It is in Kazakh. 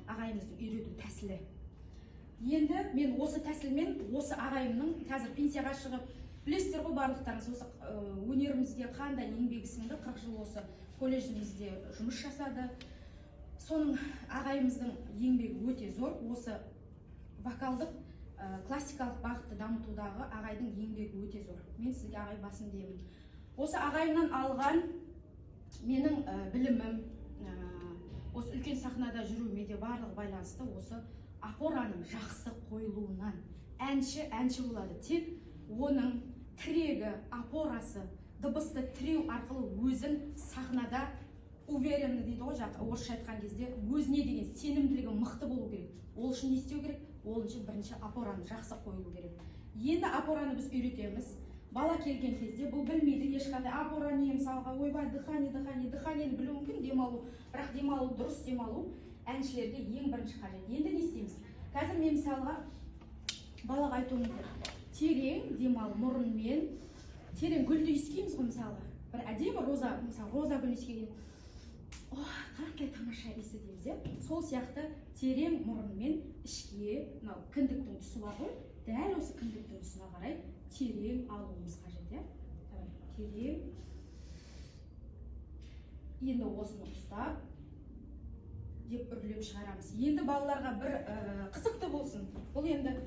ағайымыздың үйрету тәсілі. Енді мен осы тәсілмен осы ағайымның қазір пенсияға шығып, білесіздер ғой барлықтарыңыз, осы өнерімізде қандай еңбегі сіңді, 40 жыл осы колледжімізде жұмыс жасады. Соның ағайымыздың еңбегі өте зор. Осы вокалдық классикалық бағытты дамытудағы ағайдың еңбегі өте зор. Мен сізге ағай басын деймін. Осы ағайымнан алған менің білімім, осы үлкен сахнада жүруіме де барлығы байланысты осы опораның жақсы қойылуынан. Әнші болады, тек оның тірегі, опорасы, дыбысты тіреу арқылы өзін сахнада уверенный дейді ғой, орысша айтқан кезде өзіне деген сенімділігі мықты болу керек. Ол үшін не істеу керек? Ол үшін бірінші опораны жақсы қойылу керек. Енді опораны біз үйретеміз. Бала келген кезде бұл білмейді ешқандай опора не, мысалға ойбай дыханиені білу мүмкін, демалу, бірақ демалу дұрыс демалу әншілерге ең бірінші қажет. Енді не істейміз? Қазір мен мысалға балаға айтуым керек. Терең демал мұрынмен, терең гүлді иіскейміз ғой мысалға. Бір әдемі роза, мысалы роза гүл иіскеген. Ох, қандай тамаша иісі дейміз. Сол сияқты терең мұрынмен ішке, мынау кіндіктің тұсы бар ғой, дәл осы кіндіктің тұсына қарай терең алуымыз қажет. Терең. Енді осыны ұстап деп үрлеп шығарамыз. Енді балаларға бір қызықты болсын. Бұл енді